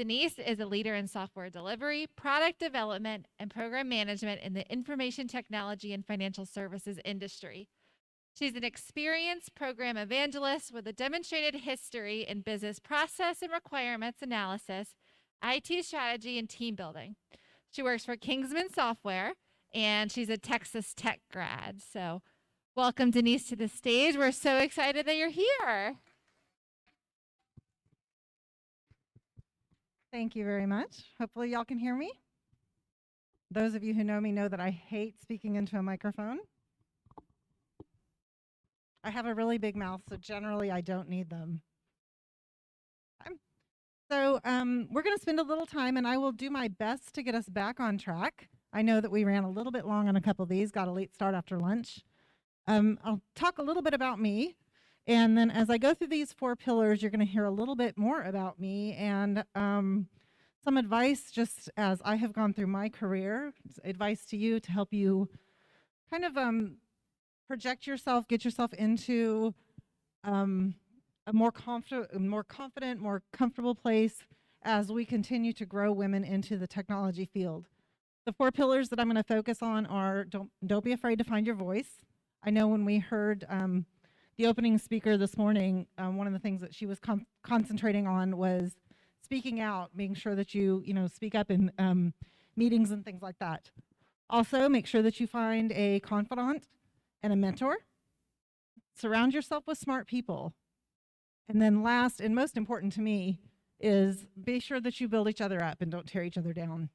Denise is a leader in software delivery, product development, and program management in the information technology and financial services industry. She's an experienced program evangelist with a demonstrated history in business process and requirements analysis, IT strategy, and team building. She works for KINGSMEN Software, and she's a Texas Tech grad. So welcome, Denise, to the stage. We're so excited that you're here. Thank you very much. Hopefully y'all can hear me. Those of you who know me know that I hate speaking into a microphone. I have a really big mouth, so generally I don't need them. So we're going to spend a little time, and I will do my best to get us back on track. I know that we ran a little bit long on a couple of these, got a late start after lunch. I'll talk a little bit about me, and then as I go through these 4 pillars, you're going to hear a little bit more about me and some advice just as I have gone through my career, advice to you to help you kind of project yourself, get yourself into a more confident, more comfortable place as we continue to grow women into the technology field. The 4 pillars that I'm going to focus on are don't be afraid to find your voice. I know when we heard the opening speaker this morning, one of the things that she was concentrating on was speaking out, making sure that you speak up in meetings and things like that. Also, make sure that you find a confidant and a mentor. Surround yourself with smart people. And then last and most important to me is be sure that you build each other up and don't tear each other down.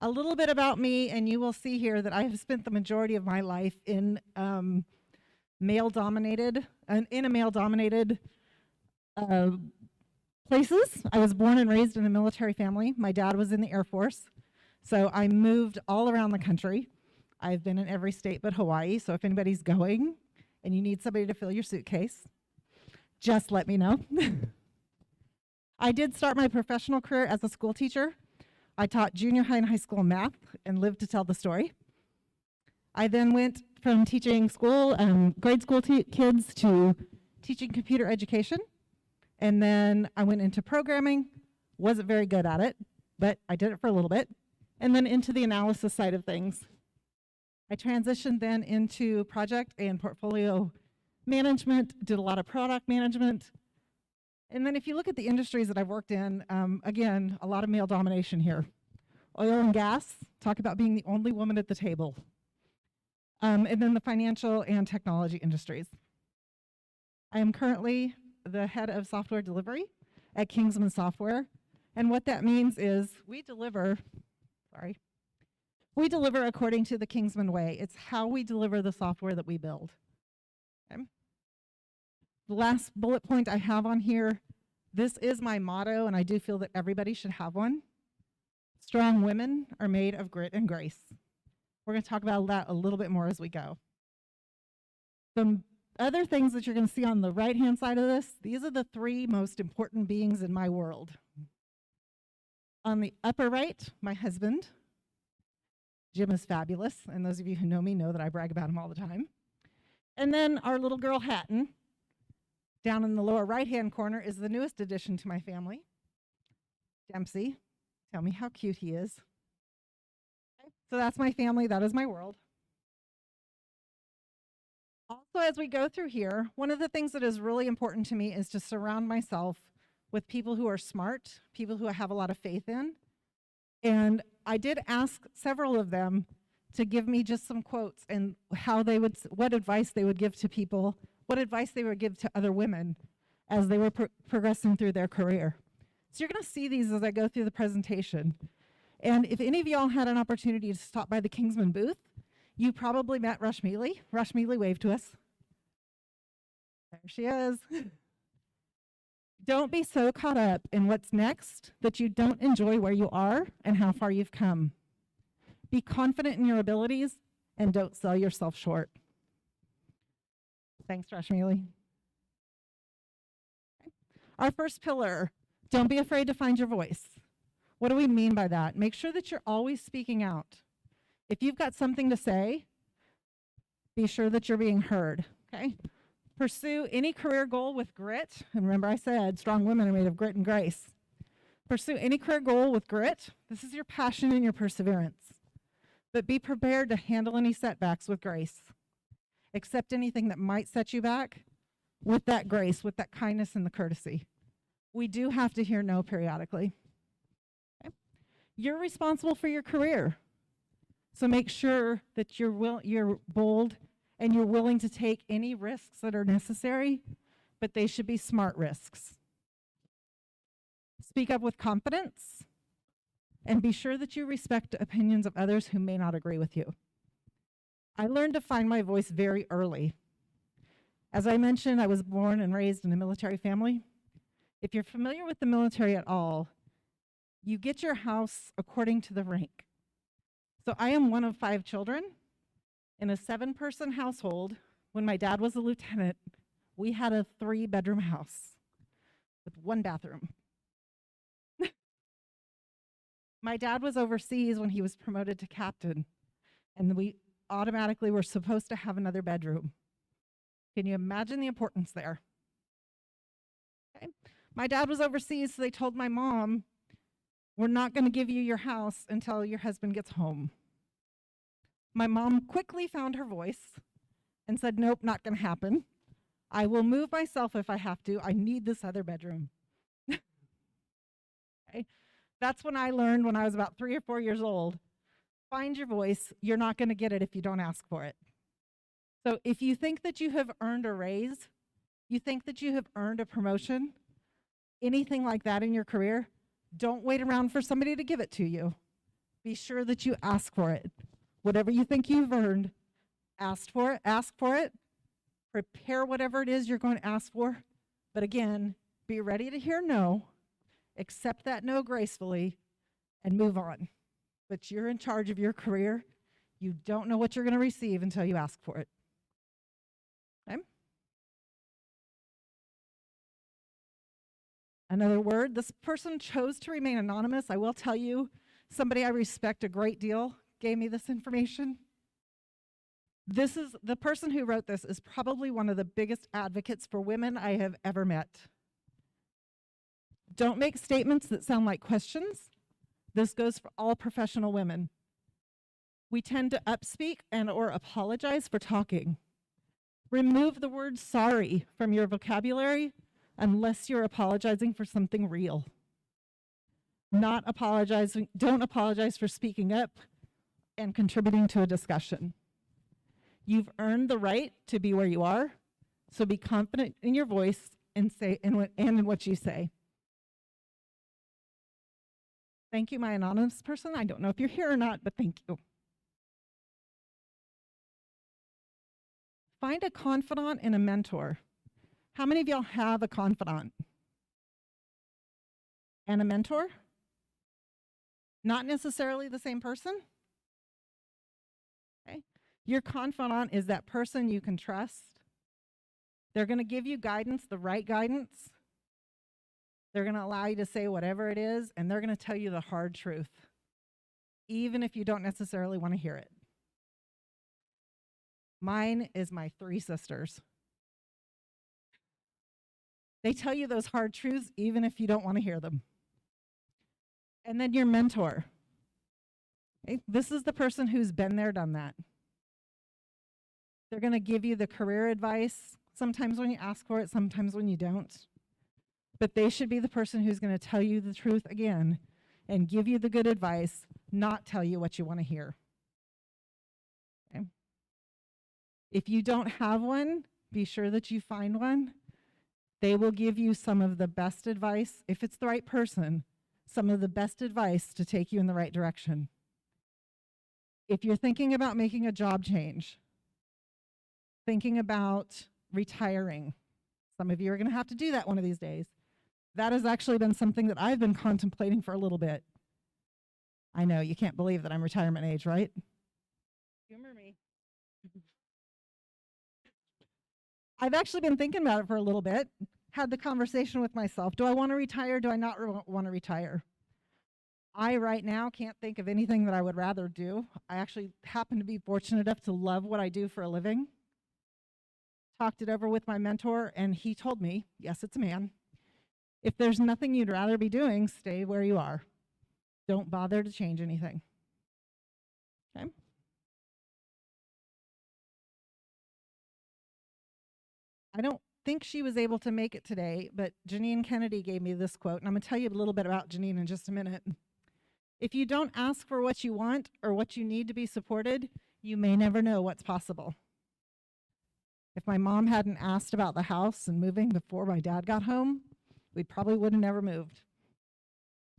A little bit about me, and you will see here that I have spent the majority of my life in male-dominated places. I was born and raised in a military family. My dad was in the Air Force. So I moved all around the country. I've been in every state but Hawaii, so if anybody's going and you need somebody to fill your suitcase, just let me know. I did start my professional career as a school teacher. I taught junior high and high school math and lived to tell the story. I then went from teaching school, grade school kids to teaching computer education. And then I went into programming, wasn't very good at it, but I did it for a little bit. And then into the analysis side of things. I transitioned then into project and portfolio management, did a lot of product management. And then if you look at the industries that I've worked in, again, a lot of male domination here. Oil and gas, talk about being the only woman at the table. And then the financial and technology industries. I am currently the head of software delivery at KINGSMEN Software. And what that means is we deliver according to the KINGSMEN way. It's how we deliver the software that we build. Okay. The last bullet point I have on here, this is my motto, and I do feel that everybody should have one. Strong women are made of grit and grace. We're going to talk about that a little bit more as we go. Some other things that you're going to see on the right-hand side of this, these are the 3 most important beings in my world. On the upper right, my husband. Jim is fabulous, and those of you who know me know that I brag about him all the time. And then our little girl, Hatton. Down in the lower right-hand corner is the newest addition to my family, Dempsey. Tell me how cute he is. Okay. So that's my family, that is my world. Also, as we go through here, one of the things that is really important to me is to surround myself with people who are smart, people who I have a lot of faith in. And I did ask several of them to give me just some quotes and what advice they would give to people, what advice they would give to other women as they were progressing through their career. So you're going to see these as I go through the presentation. And if any of y'all had an opportunity to stop by the KINGSMEN booth, you probably met Rush Mealy. Rush Mealy waved to us. There she is. Don't be so caught up in what's next that you don't enjoy where you are and how far you've come. Be confident in your abilities and don't sell yourself short. Thanks, Rush Mealy. Okay. Our first pillar, don't be afraid to find your voice. What do we mean by that? Make sure that you're always speaking out. If you've got something to say, be sure that you're being heard, okay? Pursue any career goal with grit. And remember, I said strong women are made of grit and grace. Pursue any career goal with grit. This is your passion and your perseverance. But be prepared to handle any setbacks with grace. Accept anything that might set you back with that grace, with that kindness and the courtesy. We do have to hear no periodically. Okay? You're responsible for your career. So make sure that you're bold and you're willing to take any risks that are necessary, but they should be smart risks. Speak up with confidence and be sure that you respect opinions of others who may not agree with you. I learned to find my voice very early. As I mentioned, I was born and raised in a military family. If you're familiar with the military at all, you get your house according to the rank. So I am one of 5 children. In a 7-person household, when my dad was a lieutenant, we had a 3-bedroom house with 1 bathroom. My dad was overseas when he was promoted to captain, and we automatically were supposed to have another bedroom. Can you imagine the importance there? Okay. My dad was overseas, so they told my mom, we're not going to give you your house until your husband gets home. My mom quickly found her voice and said, nope, not going to happen. I will move myself if I have to. I need this other bedroom. Okay. That's when I learned when I was about 3 or 4 years old. Find your voice. You're not going to get it if you don't ask for it. So if you think that you have earned a raise, you think that you have earned a promotion, anything like that in your career, don't wait around for somebody to give it to you. Be sure that you ask for it. Whatever you think you've earned, ask for it, prepare whatever it is you're going to ask for. But again, be ready to hear no, accept that no gracefully, and move on. But you're in charge of your career. You don't know what you're going to receive until you ask for it. Okay? Another word, this person chose to remain anonymous. I will tell you, somebody I respect a great deal gave me this information. The person who wrote this is probably one of the biggest advocates for women I have ever met. Don't make statements that sound like questions. This goes for all professional women. We tend to upspeak and or apologize for talking. Remove the word sorry from your vocabulary unless you're apologizing for something real. Don't apologize for speaking up and contributing to a discussion. You've earned the right to be where you are, so be confident in your voice and in what you say. Thank you, my anonymous person. I don't know if you're here or not, but thank you. Find a confidant and a mentor. How many of y'all have a confidant and a mentor? Not necessarily the same person? Okay. Your confidant is that person you can trust. They're going to give you guidance, the right guidance. They're going to allow you to say whatever it is, and they're going to tell you the hard truth, even if you don't necessarily want to hear it. Mine is my 3 sisters. They tell you those hard truths, even if you don't want to hear them. And then your mentor. Okay? This is the person who's been there, done that. They're going to give you the career advice, sometimes when you ask for it, sometimes when you don't. But they should be the person who's going to tell you the truth again and give you the good advice, not tell you what you want to hear. Okay? If you don't have one, be sure that you find one. They will give you some of the best advice, if it's the right person, some of the best advice to take you in the right direction. If you're thinking about making a job change, thinking about retiring, some of you are going to have to do that one of these days. That has actually been something that I've been contemplating for a little bit. I know, you can't believe that I'm retirement age, right? Humor me. I've actually been thinking about it for a little bit, had the conversation with myself. Do I want to retire? Do I not want to retire? I right now can't think of anything that I would rather do. I actually happen to be fortunate enough to love what I do for a living. talked it over with my mentor, and he told me, yes, it's a man, if there's nothing you'd rather be doing, stay where you are. Don't bother to change anything. Okay? I don't think she was able to make it today, but Janine Kennedy gave me this quote, and I'm going to tell you a little bit about Janine in just a minute. If you don't ask for what you want or what you need to be supported, you may never know what's possible. If my mom hadn't asked about the house and moving before my dad got home, we probably would have never moved.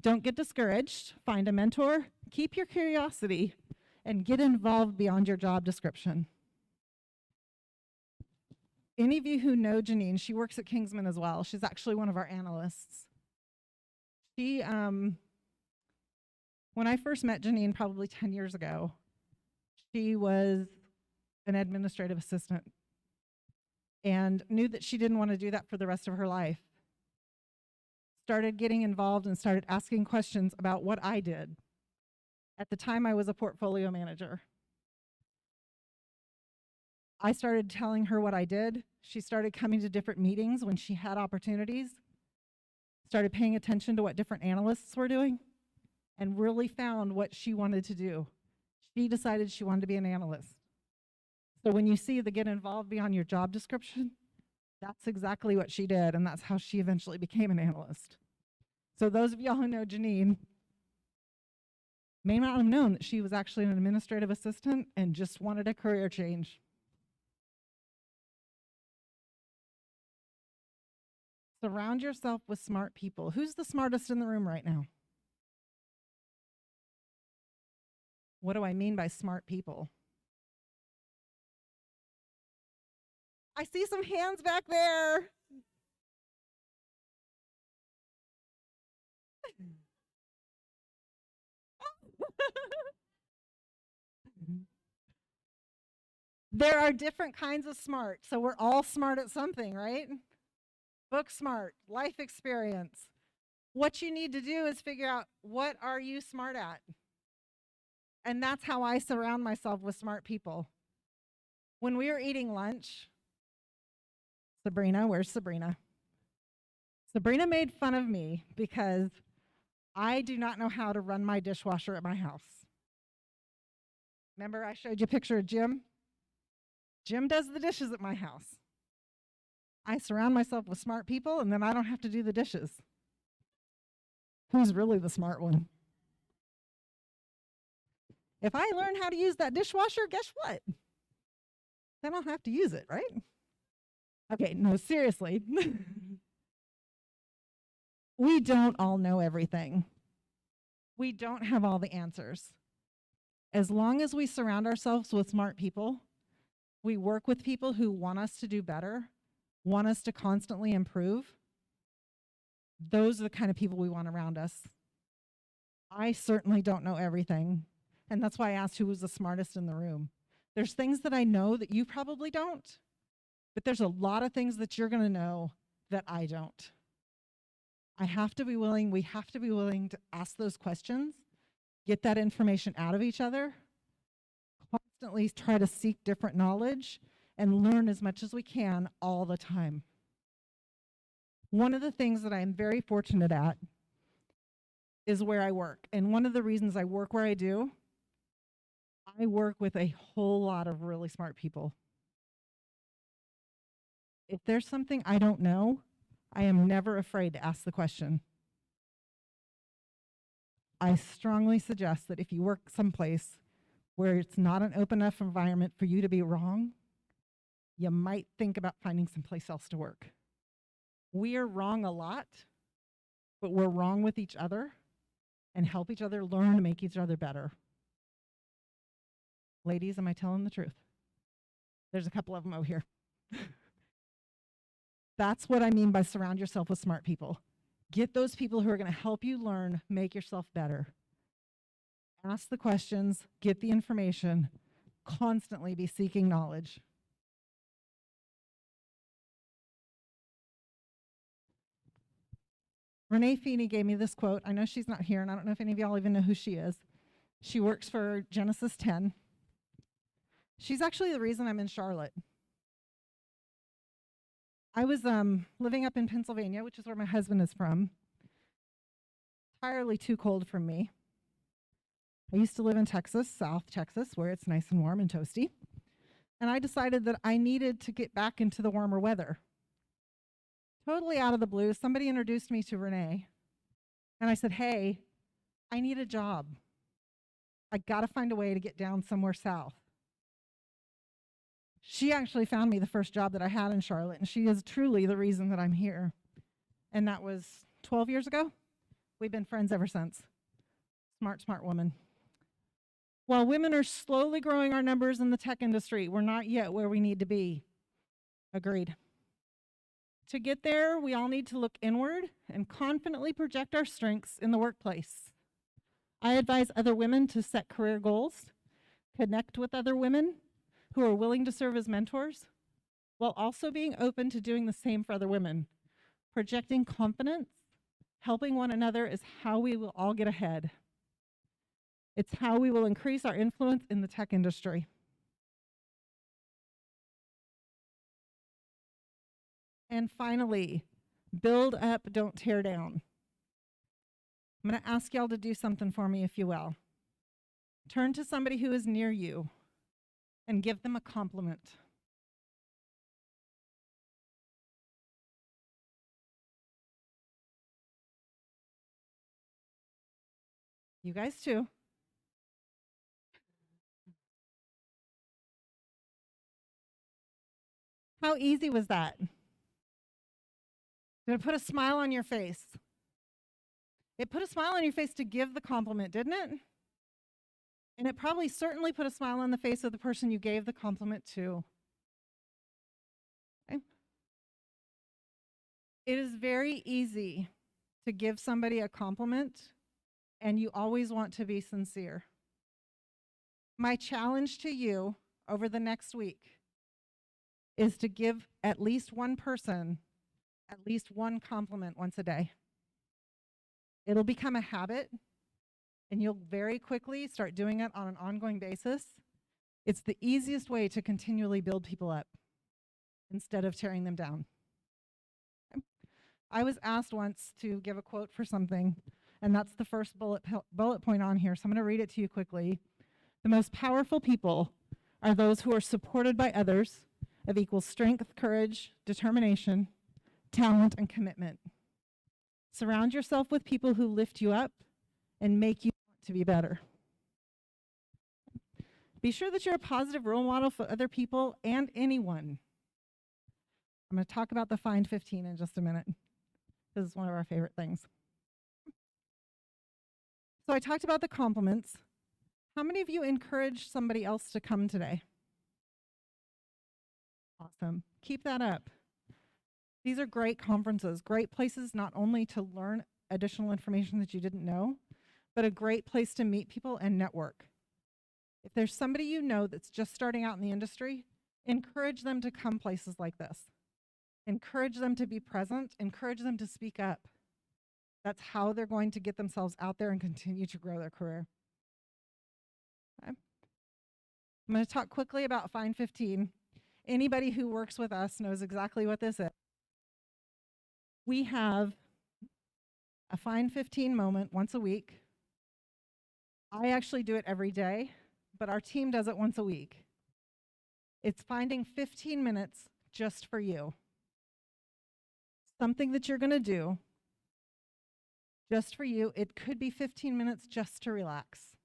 Don't get discouraged. Find a mentor, keep your curiosity, and get involved beyond your job description. Any of you who know Janine, she works at KINGSMEN as well. She's actually one of our analysts. She, when I first met Janine probably 10 years ago, she was an administrative assistant and knew that she didn't want to do that for the rest of her life. Started getting involved and started asking questions about what I did. At the time, I was a portfolio manager. I started telling her what I did. She started coming to different meetings when she had opportunities, started paying attention to what different analysts were doing, and really found what she wanted to do. She decided she wanted to be an analyst. So when you see the get involved beyond your job description, that's exactly what she did, and that's how she eventually became an analyst. So those of y'all who know Janine may not have known that she was actually an administrative assistant and just wanted a career change. Surround yourself with smart people. Who's the smartest in the room right now? What do I mean by smart people? I see some hands back there. There are different kinds of smart, so we're all smart at something, right? Book smart, life experience. What you need to do is figure out, what are you smart at? And that's how I surround myself with smart people. When we were eating lunch, Sabrina, where's Sabrina? Sabrina made fun of me because I do not know how to run my dishwasher at my house. Remember I showed you a picture of Jim? Jim does the dishes at my house. I surround myself with smart people, and then I don't have to do the dishes. Who's really the smart one? If I learn how to use that dishwasher, guess what? Then I'll have to use it, right? Okay, no, seriously. We don't all know everything. We don't have all the answers. As long as we surround ourselves with smart people, we work with people who want us to do better, want us to constantly improve, those are the kind of people we want around us. I certainly don't know everything, and that's why I asked who was the smartest in the room. There's things that I know that you probably don't, but there's a lot of things that you're going to know that I don't. We have to be willing to ask those questions, get that information out of each other, constantly try to seek different knowledge, and learn as much as we can all the time. One of the things that I'm very fortunate at is where I work. And one of the reasons I work where I do, I work with a whole lot of really smart people. If there's something I don't know, I am never afraid to ask the question. I strongly suggest that if you work someplace where it's not an open enough environment for you to be wrong, you might think about finding someplace else to work. We are wrong a lot, but we're wrong with each other and help each other learn to make each other better. Ladies, am I telling the truth? There's a couple of them over here. That's what I mean by surround yourself with smart people. Get those people who are going to help you learn, make yourself better. Ask the questions, get the information, constantly be seeking knowledge. Renee Feeney gave me this quote. I know she's not here, and I don't know if any of y'all even know who she is. She works for Genesis 10. She's actually the reason I'm in Charlotte. I was living up in Pennsylvania, which is where my husband is from. Entirely too cold for me. I used to live in Texas, South Texas, where it's nice and warm and toasty. And I decided that I needed to get back into the warmer weather. Totally out of the blue, somebody introduced me to Renee. And I said, hey, I need a job. I got to find a way to get down somewhere south. She actually found me the first job that I had in Charlotte, and she is truly the reason that I'm here. And that was 12 years ago. We've been friends ever since. Smart woman. While women are slowly growing our numbers in the tech industry, we're not yet where we need to be. Agreed. To get there, we all need to look inward and confidently project our strengths in the workplace. I advise other women to set career goals, connect with other women who are willing to serve as mentors, while also being open to doing the same for other women. Projecting confidence, helping one another is how we will all get ahead. It's how we will increase our influence in the tech industry. And finally, build up, don't tear down. I'm going to ask y'all to do something for me, if you will. Turn to somebody who is near you and give them a compliment. You guys too. How easy was that? Did it put a smile on your face? It put a smile on your face to give the compliment, didn't it? And it probably certainly put a smile on the face of the person you gave the compliment to. Okay? It is very easy to give somebody a compliment, and you always want to be sincere. My challenge to you over the next week is to give at least one person at least one compliment once a day. It'll become a habit, and you'll very quickly start doing it on an ongoing basis. It's the easiest way to continually build people up instead of tearing them down. I was asked once to give a quote for something, and that's the first bullet point on here, so I'm going to read it to you quickly. The most powerful people are those who are supported by others of equal strength, courage, determination, talent, and commitment. Surround yourself with people who lift you up and make you want to be better. Be sure that you're a positive role model for other people and anyone. I'm going to talk about the Find 15 in just a minute. This is one of our favorite things. So I talked about the compliments. How many of you encouraged somebody else to come today? Awesome. Keep that up. These are great conferences, great places not only to learn additional information that you didn't know, but a great place to meet people and network. If there's somebody you know that's just starting out in the industry, encourage them to come places like this. Encourage them to be present, encourage them to speak up. That's how they're going to get themselves out there and continue to grow their career. Okay. I'm going to talk quickly about Find 15. Anybody who works with us knows exactly what this is. We have a Find 15 moment once a week. I actually do it every day, but our team does it once a week. It's finding 15 minutes just for you. Something that you're going to do just for you. It could be 15 minutes just to relax.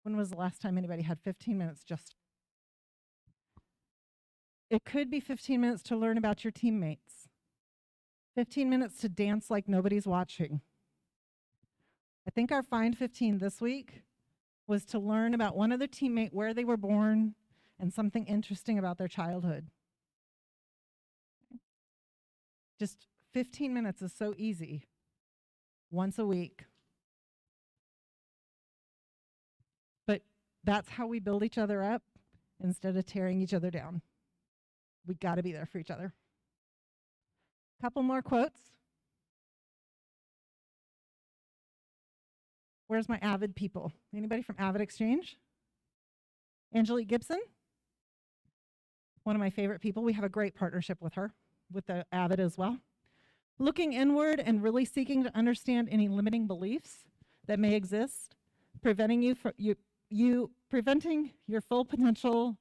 When was the last time anybody had 15 minutes just? It could be 15 minutes to learn about your teammates. 15 minutes to dance like nobody's watching. I think our Find 15 this week was to learn about one other teammate, where they were born, and something interesting about their childhood. Just 15 minutes is so easy. Once a week. But that's how we build each other up instead of tearing each other down. We got to be there for each other. Couple more quotes. Where's my Avid people? Anybody from Avid Exchange? Angelique Gibson? One of my favorite people. We have a great partnership with her. with the Avid as well. Looking inward and really seeking to understand any limiting beliefs that may exist, preventing your full potential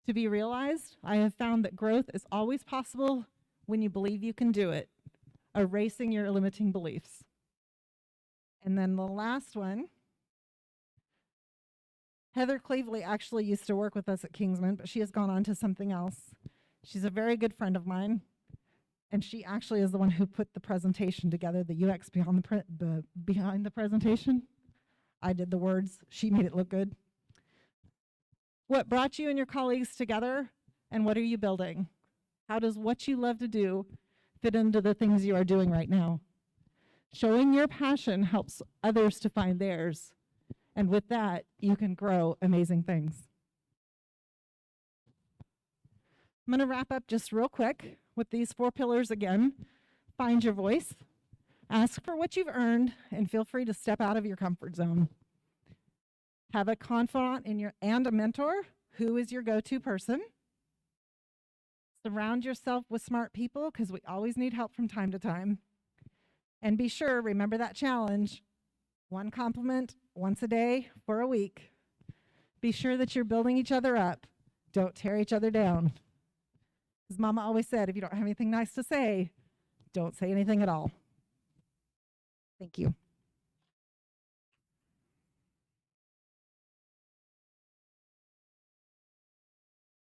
to be realized. I have found that growth is always possible when you believe you can do it, erasing your limiting beliefs. And then the last one, Heather Cleveley actually used to work with us at KINGSMEN, but she has gone on to something else. She's a very good friend of mine, and she actually is the one who put the presentation together, the UX behind the presentation. I did the words. She made it look good. What brought you and your colleagues together, and what are you building? How does what you love to do fit into the things you are doing right now? Showing your passion helps others to find theirs, and with that, you can grow amazing things. I'm going to wrap up just real quick with these 4 pillars again. Find your voice, ask for what you've earned, and feel free to step out of your comfort zone. Have a confidant and a mentor who is your go-to person. Surround yourself with smart people because we always need help from time to time. And be sure, remember that challenge, 1 compliment once a day for a week. Be sure that you're building each other up. Don't tear each other down. As Mama always said, if you don't have anything nice to say, don't say anything at all. Thank you.